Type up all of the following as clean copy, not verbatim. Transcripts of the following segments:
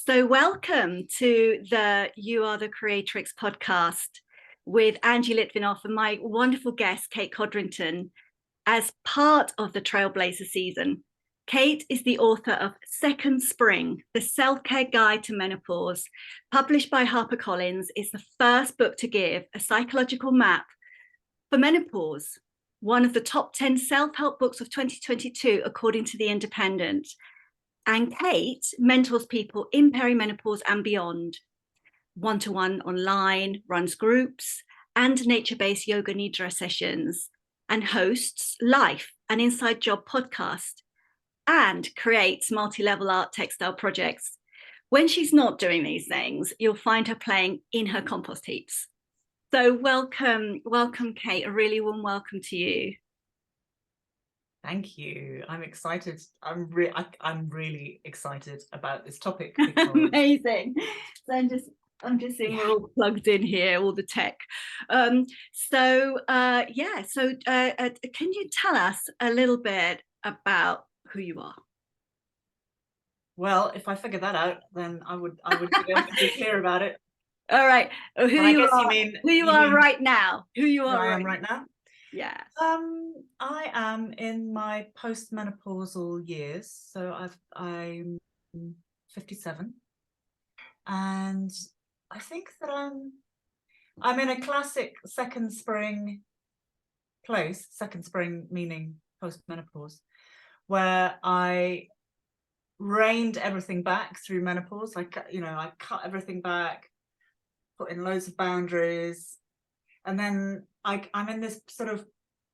So, welcome to the You Are the Creatrix podcast with Angie Litvinoff and my wonderful guest, Kate Codrington, as part of the Trailblazer season. Kate is the author of Second Spring, the Self-Care Guide to Menopause, published by Harper Collins. It's the first book to give a psychological map for menopause, one of the top 10 self-help books of 2022, according to The Independent. And Kate mentors people in perimenopause and beyond, one-to-one online, runs groups and nature-based Yoga Nidra sessions, and hosts Life, an Inside Job podcast, and creates multi-level art textile projects. When she's not doing these things, you'll find her playing in her compost heaps. So welcome, Kate. A really warm welcome to you. Thank you. I'm excited. I'm really excited about this topic. Amazing. So I'm just seeing we're all plugged in here, all the tech. Can you tell us a little bit about who you are? Well, if I figure that out, then I would be able to be clear about it. All right. Who you are right now? Who you are? Who I am right now? Yeah. I am in my postmenopausal years, so I'm 57, and I think that I'm in a classic second spring place. Second spring meaning postmenopause, where I reined everything back through menopause. I cut everything back, put in loads of boundaries, and then I'm in this sort of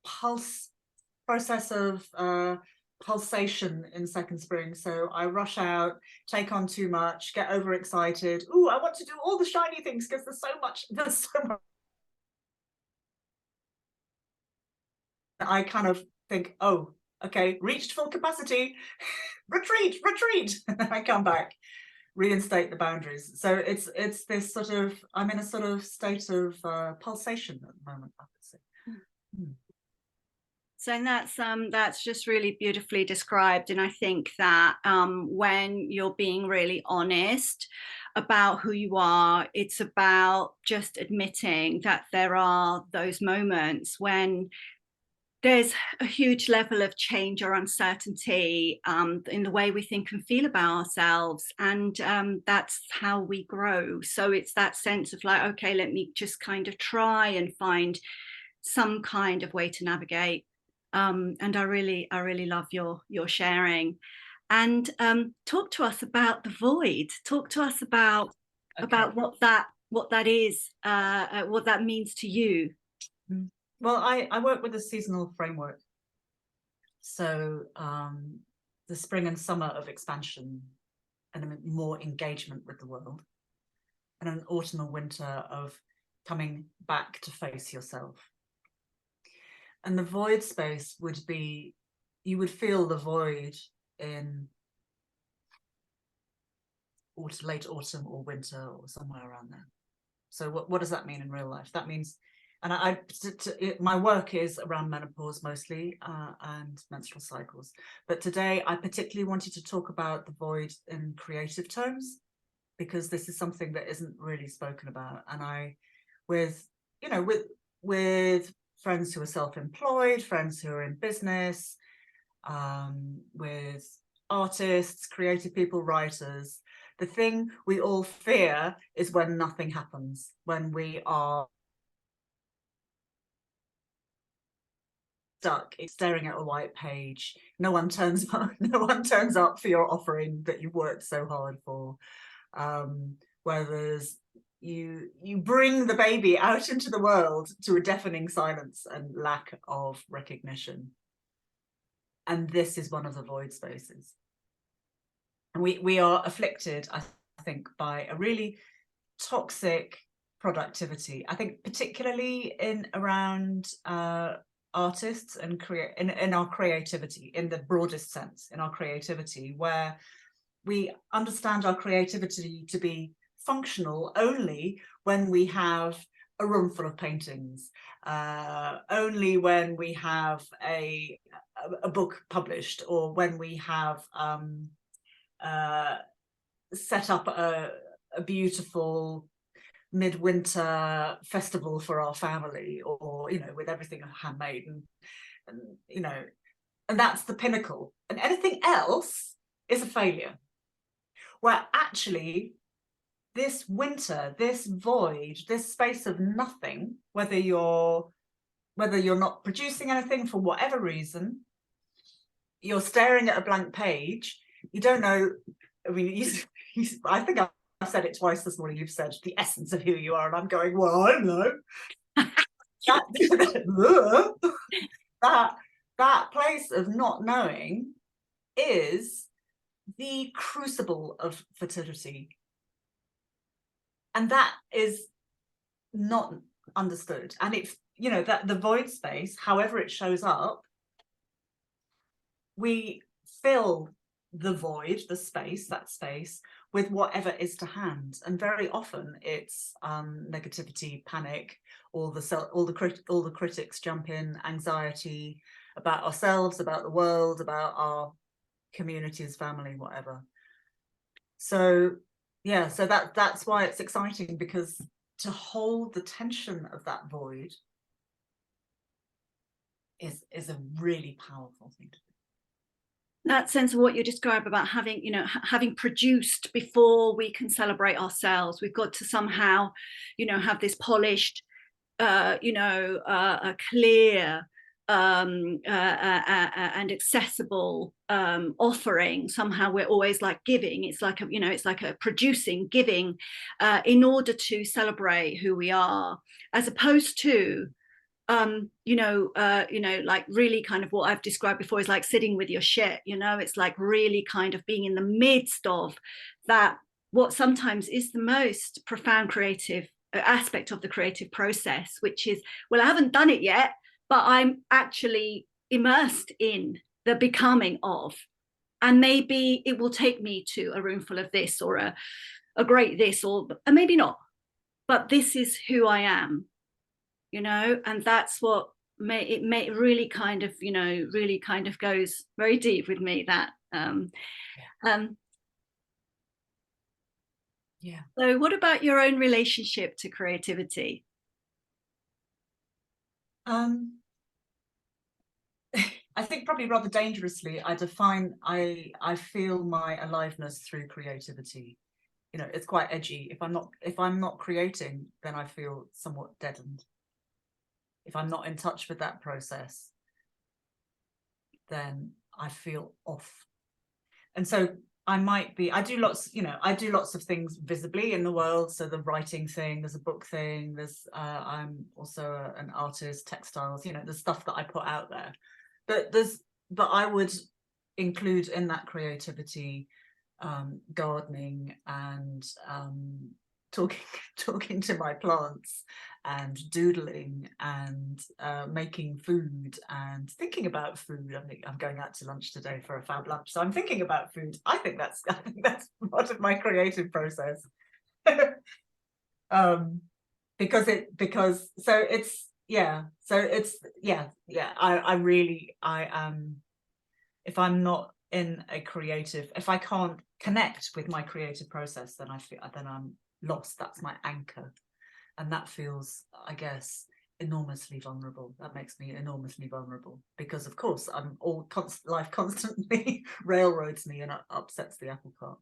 process of pulsation in second spring. So I rush out, take on too much, get overexcited. Ooh, I want to do all the shiny things because there's so much. I kind of think, oh, okay, reached full capacity, retreat. And then I come back, reinstate the boundaries. So it's this sort of, I'm in a sort of state of pulsation at the moment, I would say. So that's just really beautifully described. And I think that when you're being really honest about who you are, it's about just admitting that there are those moments when there's a huge level of change or uncertainty in the way we think and feel about ourselves. And that's how we grow. So it's that sense of like, okay, let me just kind of try and find some kind of way to navigate. And I really love your sharing. And talk to us about the void. Talk to us about what that is, what that means to you. Well, I work with a seasonal framework. So the spring and summer of expansion and more engagement with the world, and an autumn and winter of coming back to face yourself. And the void space would be, you would feel the void in late autumn or winter or somewhere around there. So what does that mean in real life? That means, and my work is around menopause mostly and menstrual cycles. But today I particularly wanted to talk about the void in creative terms, because this is something that isn't really spoken about. And with friends who are self-employed, friends who are in business, with artists, creative people, writers, the thing we all fear is when nothing happens, when we are stuck staring at a white page. No one turns up for your offering that you worked so hard for. Whereas you bring the baby out into the world to a deafening silence and lack of recognition. And this is one of the void spaces. And we are afflicted, I think, by a really toxic productivity. I think particularly around artists and in our creativity, in the broadest sense, in our creativity, where we understand our creativity to be functional only when we have a room full of paintings, only when we have a book published, or when we have set up a beautiful midwinter festival for our family, or with everything handmade, and and that's the pinnacle, and anything else is a failure. Where actually this winter, this void, this space of nothing, whether you're not producing anything for whatever reason, you're staring at a blank page, you don't know. I mean, I think I've said it twice this morning. You've said the essence of who you are, and I'm going, well, I know. that place of not knowing is the crucible of fertility, and that is not understood. And it's that the void space, however it shows up, we fill the void, the space, that space, with whatever is to hand, and very often it's negativity, panic, all the critics jump in, anxiety about ourselves, about the world, about our communities, family, whatever. So yeah, so that's why it's exciting, because to hold the tension of that void is a really powerful thing to do. That sense of what you describe about having, having produced before we can celebrate ourselves, we've got to somehow, have this polished, a clear and accessible offering. Somehow we're always like giving. It's like a producing, giving, in order to celebrate who we are, as opposed to like really kind of what I've described before is like sitting with your shit. It's like really kind of being in the midst of that, what sometimes is the most profound creative aspect of the creative process, which is, well, I haven't done it yet, but I'm actually immersed in the becoming of, and maybe it will take me to a room full of this, or a great this, or maybe not, but this is who I am, and that's what it really kind of, really kind of goes very deep with me, that yeah. So what about your own relationship to creativity? I think probably rather dangerously, I feel my aliveness through creativity. It's quite edgy. If I'm not creating, then I feel somewhat deadened. If I'm not in touch with that process, then I feel off. And so I do lots of things visibly in the world. So the writing thing, there's a book thing, I'm also an artist, textiles, the stuff that I put out there. But I would include in that creativity gardening and talking to my plants, and doodling, and making food, and thinking about food. I'm going out to lunch today for a fab lunch, so I'm thinking about food. I think that's part of my creative process. If I'm not in a creative, if I can't connect with my creative process, then I'm lost. That's my anchor, and that feels, I guess, enormously vulnerable. That makes me enormously vulnerable, because of course life constantly railroads me and upsets the apple cart.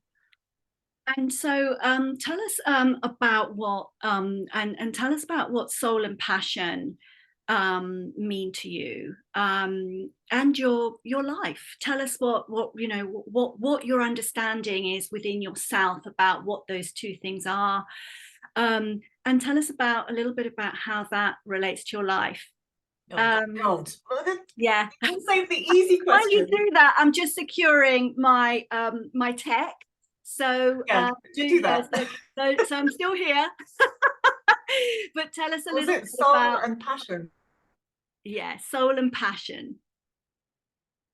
And so tell us about what and tell us about what soul and passion mean to you, and your life. Tell us what your understanding is within yourself about what those two things are, and tell us a little bit about how that relates to your life. God. Yeah, save the easy question. While you do that, I'm just securing my my tech. So yeah, do that. So I'm still here. But tell us a little bit soul about and passion. Yeah, soul and passion.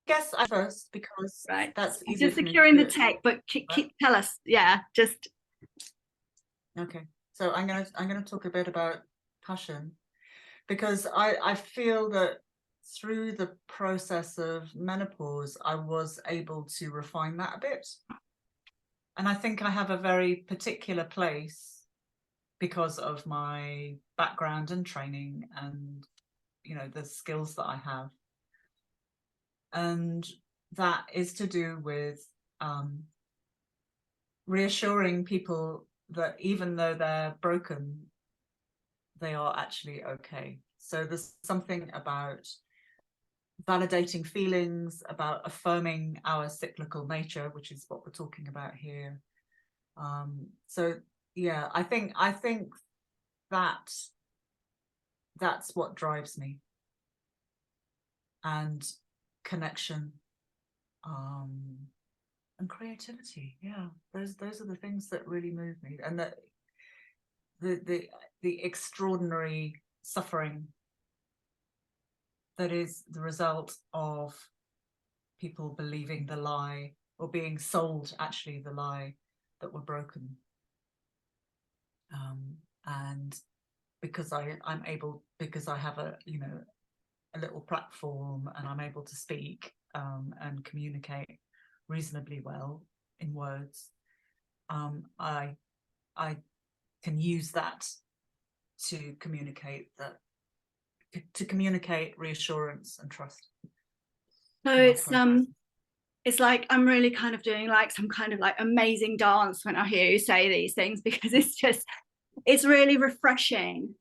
I guess I first, because right, that's I'm easier just for me securing to the do. tech, but tell us. Yeah, just okay. So I'm gonna talk a bit about passion, because I feel that through the process of menopause, I was able to refine that a bit. And I think I have a very particular place because of my background and training and, you know, the skills that I have. And that is to do with reassuring people that even though they're broken, they are actually okay. So there's something about validating feelings, about affirming our cyclical nature, which is what we're talking about here. So yeah, I think that that's what drives me, and connection, and creativity. Yeah, those are the things that really move me, and that the extraordinary suffering that is the result of people believing the lie, or being sold actually the lie that we're broken. And because I'm able, because I have a, you know, a little platform, and I'm able to speak and communicate reasonably well in words, I can use that to communicate reassurance and trust. So it's like I'm really kind of doing like some kind of like amazing dance when I hear you say these things, because it's really refreshing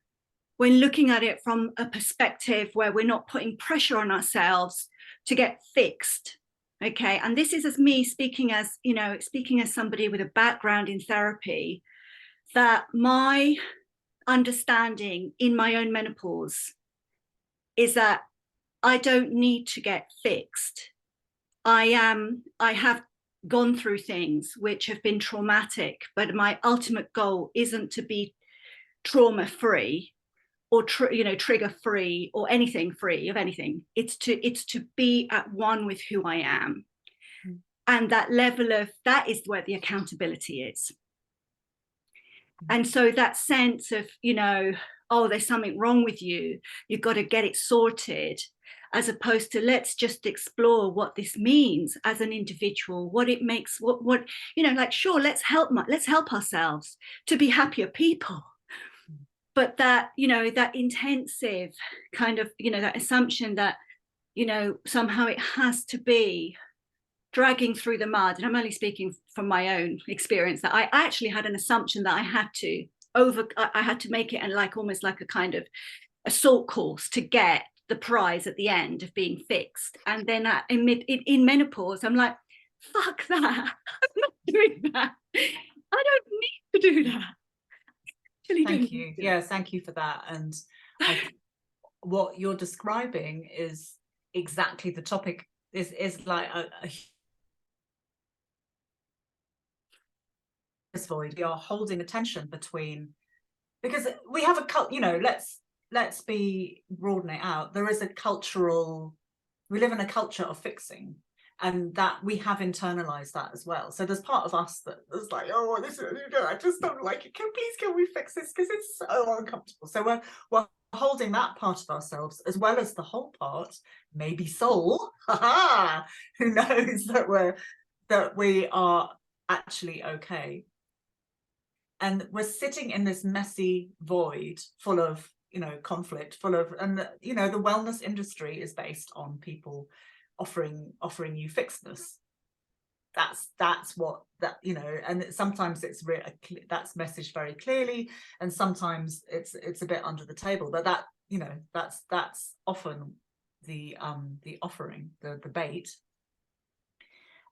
when looking at it from a perspective where we're not putting pressure on ourselves to get fixed. Okay. And this is as me speaking as, you know, speaking as somebody with a background in therapy, that my understanding in my own menopause is that I don't need to get fixed. I have gone through things which have been traumatic, but my ultimate goal isn't to be trauma free or trigger free or anything free of anything. It's to be at one with who I am. And that level of, that is where the accountability is. And so that sense of, you know, oh, there's something wrong with you, you've got to get it sorted, as opposed to let's just explore what this means as an individual, what it makes, what you know, like, sure, let's help ourselves to be happier people. But that, you know, that intensive kind of, you know, that assumption that, you know, somehow it has to be dragging through the mud. And I'm only speaking from my own experience, that I actually had an assumption that I had to make it, and like almost like a kind of assault course to get the prize at the end of being fixed. And then in menopause, I'm like, fuck that. I'm not doing that. I don't need to do that. Thank you. Yeah, thank you for that. And what you're describing is exactly the topic. Is like a void. We are holding a tension between, because we have a you know, let's be broaden it out. There is a cultural, we live in a culture of fixing, and that we have internalized that as well. So there's part of us that is like, oh, this is, you know, I just don't like it. Can we fix this, because it's so uncomfortable. So we're holding that part of ourselves, as well as the whole part, maybe soul, who knows, that we are actually okay. And we're sitting in this messy void full of, you know, conflict, full of, and you know, the wellness industry is based on people offering you fixedness. That's what that, you know, and sometimes it's that's messaged very clearly, and sometimes it's a bit under the table, but that, you know, that's often the offering, the bait,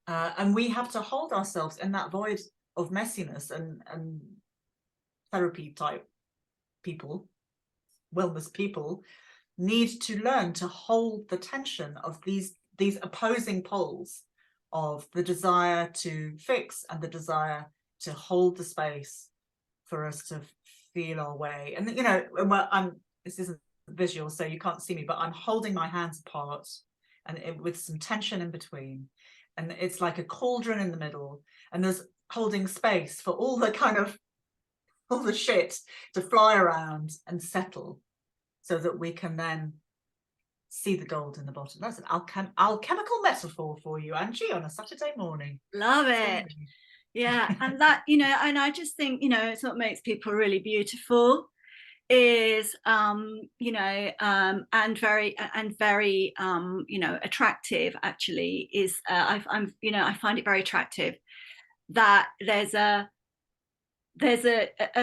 and we have to hold ourselves in that void of messiness, and therapy type people, wellness people, need to learn to hold the tension of these opposing poles of the desire to fix and the desire to hold the space for us to feel our way. And you know, this isn't visual, so you can't see me, but I'm holding my hands apart, and with some tension in between, and it's like a cauldron in the middle, and there's holding space for all the shit to fly around and settle, so that we can then see the gold in the bottom. That's an alchemical metaphor for you, Angie, on a Saturday morning. Love it. Yeah, and that, you know, and I just think, you know, it's what makes people really beautiful is you know, and very you know, attractive actually is I'm, you know, I find it very attractive that there's a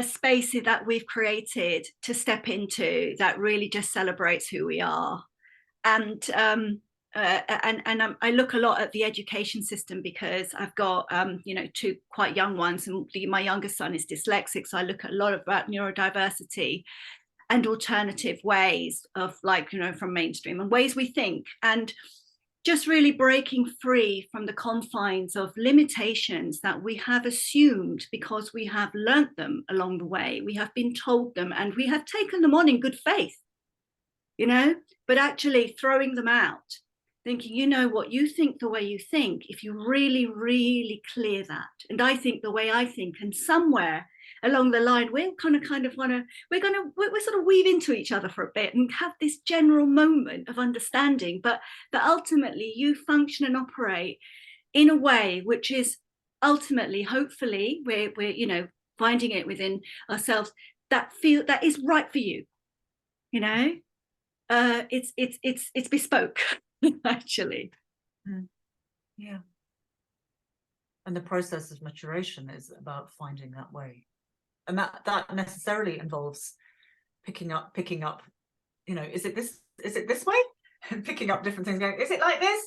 space that we've created to step into that really just celebrates who we are. And I look a lot at the education system because I've got you know, two quite young ones, and my youngest son is dyslexic, so I look at a lot about neurodiversity and alternative ways of, like, you know, from mainstream and ways we think, and just really breaking free from the confines of limitations that we have assumed because we have learnt them along the way, we have been told them, and we have taken them on in good faith, you know, but actually throwing them out, thinking, you know what, you think the way you think, if you really, really clear that, and I think the way I think, and somewhere along the line we're kind of want to, we're sort of weave into each other for a bit and have this general moment of understanding, but ultimately you function and operate in a way which is ultimately, hopefully, we're you know, finding it within ourselves that is right for you, you know. It's bespoke actually. Yeah. And the process of maturation is about finding that way, and that necessarily involves picking up, you know, is it this way, and picking up different things, going, is it like this,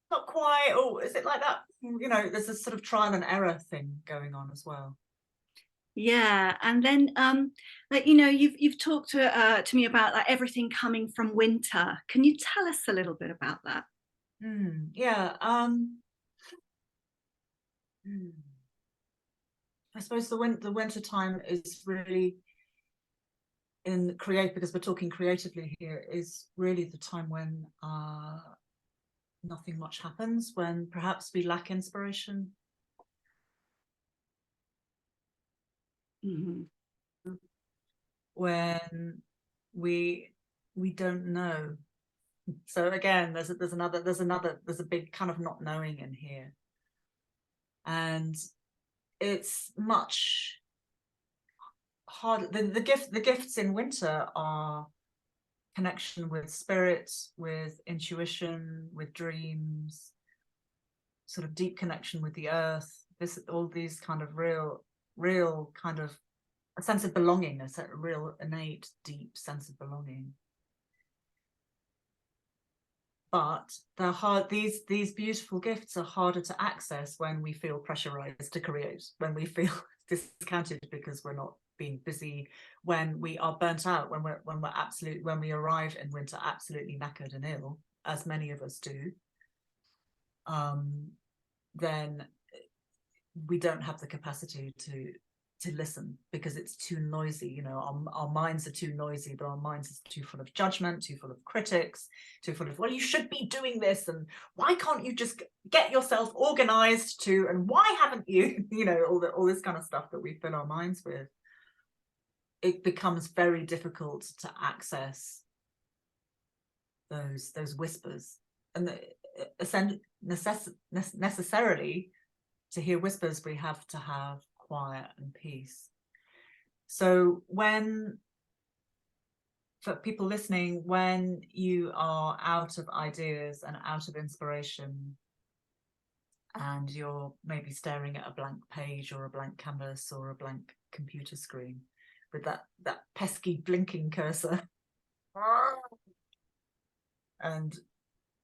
not quite, oh, is it like that, you know, there's a sort of trial and error thing going on as well. Yeah, and then like, you know, you've talked to me about like everything coming from winter. Can you tell us a little bit about that? Yeah. I suppose the winter time is really because we're talking creatively here, is really the time when nothing much happens, when perhaps we lack inspiration. When we don't know. So again, there's a big kind of not knowing in here, and it's much harder. The gifts in winter are connection with spirit, with intuition, with dreams, sort of deep connection with the earth. All these kind of real kind of a sense of belongingness, a real innate, deep sense of belonging. But they're hard. These beautiful gifts are harder to access when we feel pressurized to create, when we feel discounted because we're not being busy, when we are burnt out, when we arrive in winter absolutely knackered and ill, as many of us do. Then we don't have the capacity to listen because it's too noisy. You know, our minds are too noisy, but our minds are too full of judgment, too full of critics, too full of, well, you should be doing this, and why can't you just get yourself organized to, and why haven't you, you know, all this kind of stuff that we fill our minds with. It becomes very difficult to access those whispers, and necessarily to hear whispers we have to have quiet and peace. So for people listening, when you are out of ideas and out of inspiration, and you're maybe staring at a blank page or a blank canvas or a blank computer screen with that pesky blinking cursor, and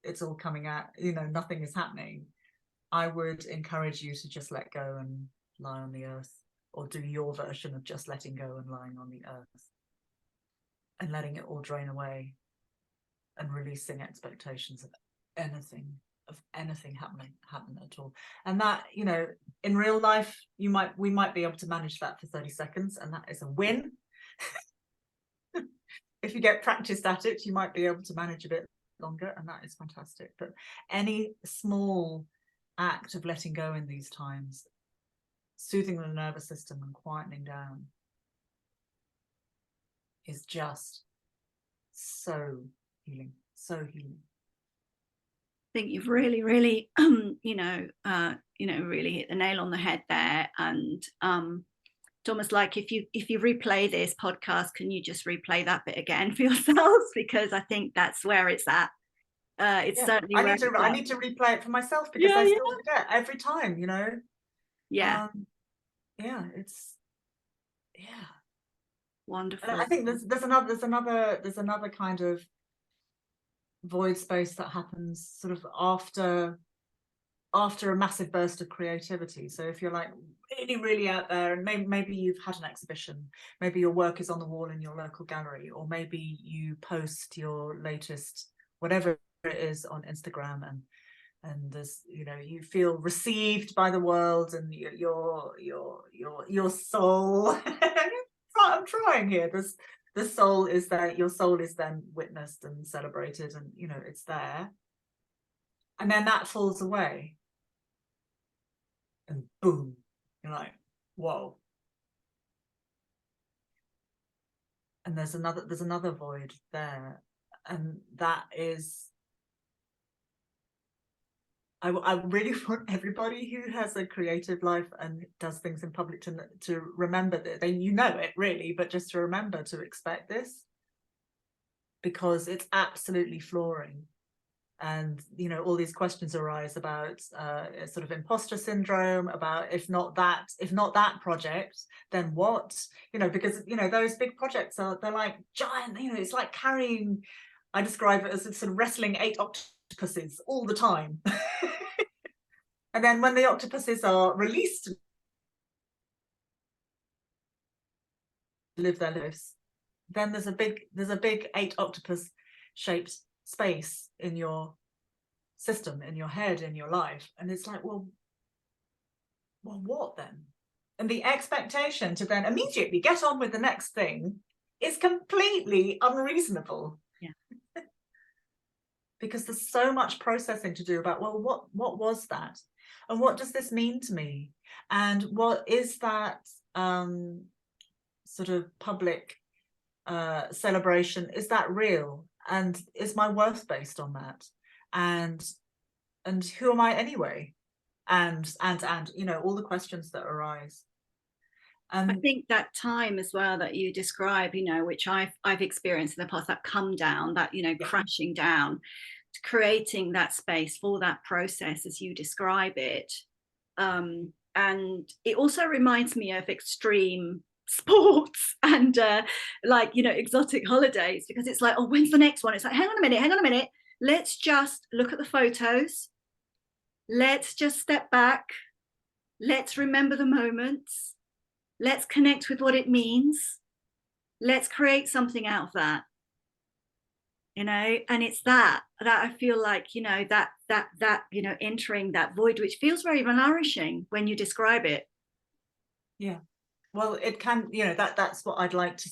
it's all coming out, you know, nothing is happening, I would encourage you to just let go and lie on the earth, or do your version of just letting go and lying on the earth and letting it all drain away, and releasing expectations of anything happen at all. And that, you know, in real life, we might be able to manage that for 30 seconds, and that is a win. If you get practiced at it, you might be able to manage a bit longer, and that is fantastic. But any small act of letting go in these times, soothing the nervous system and quietening down, is just so healing, so healing. think you've really, really, really hit the nail on the head there. And it's almost like if you replay this podcast, can you just replay that bit again for yourselves? Because I think that's where it's at. It's certainly I where need to replay it for myself, because yeah, I yeah, still forget every time, yeah, it's And wonderful. I think there's another kind of void space that happens sort of after a massive burst of creativity. So if you're like really out there, and maybe you've had an exhibition, maybe your work is on the wall in your local gallery, or maybe you post your latest whatever it is on Instagram, and there's, you feel received by the world, and your soul I'm trying here, the soul is there, your soul is then witnessed and celebrated, and it's there, and then that falls away, and boom, you're like, whoa. And there's another void there, and that is, I really want everybody who has a creative life and does things in public to remember that it really, but just to remember to expect this, because it's absolutely flooring. And all these questions arise about sort of imposter syndrome, about if not that project, then what? Because those big projects they're like giant. It's like carrying. I describe it as sort of wrestling 8 octopuses all the time. And then when the octopuses are released to live their lives, then there's a big 8 octopus shaped space in your system, in your head, in your life, and it's like, well, what then? And the expectation to then immediately get on with the next thing is completely unreasonable. Yeah. Because there's so much processing to do about, well, what was that, and what does this mean to me, and what is that sort of public celebration, is that real, and is my worth based on that, and who am I anyway, and all the questions that arise. I think that time as well that you describe, which I've experienced in the past, that come down, that crashing down, creating that space for that process as you describe it. And it also reminds me of extreme sports and exotic holidays, because it's like, oh, when's the next one? It's like, hang on a minute, let's just look at the photos, let's just step back, let's remember the moments, let's connect with what it means, let's create something out of that. And it's that I feel like, that entering that void, which feels very nourishing when you describe it. Yeah, well, it can, that's what I'd like to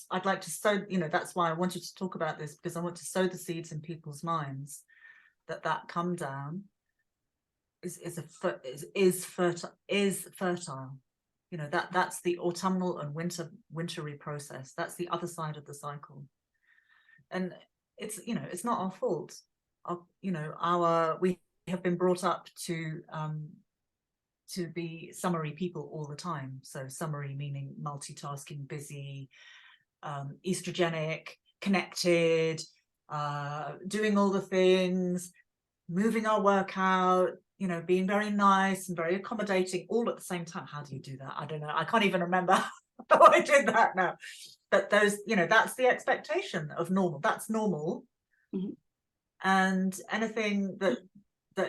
sow. That's why I wanted to talk about this, because I want to sow the seeds in people's minds that come down is fertile. That's the autumnal and wintry process. That's the other side of the cycle, and it's not our fault. We have been brought up to be summary people all the time. So summary meaning multitasking, busy, estrogenic, connected, doing all the things, moving our work out, being very nice and very accommodating all at the same time. How do you do that? I don't know. I can't even remember how I did that now. But those, that's the expectation of normal. That's normal. Mm-hmm. And anything that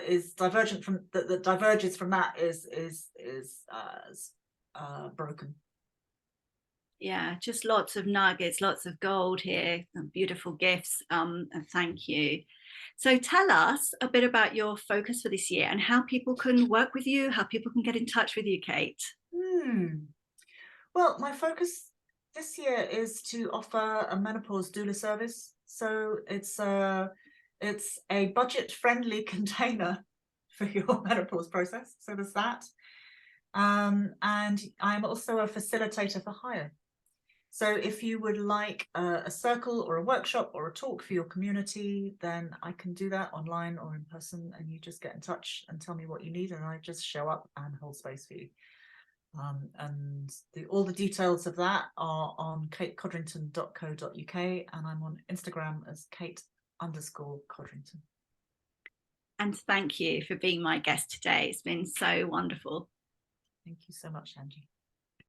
is divergent from that diverges from that is broken. Yeah, just lots of nuggets, lots of gold here, and beautiful gifts. And thank you. So tell us a bit about your focus for this year and how people can work with you, how people can get in touch with you, Kate. Well, my focus this year is to offer a menopause doula service. So it's a budget-friendly container for your menopause process. So there's that. And I'm also a facilitator for hire. So if you would like a circle or a workshop or a talk for your community, then I can do that online or in person, and you just get in touch and tell me what you need, and I just show up and hold space for you. And all the details of that are on katecodrington.co.uk, and I'm on Instagram as Kate_Codrington. And thank you for being my guest today. It's been so wonderful. Thank you so much, Angie.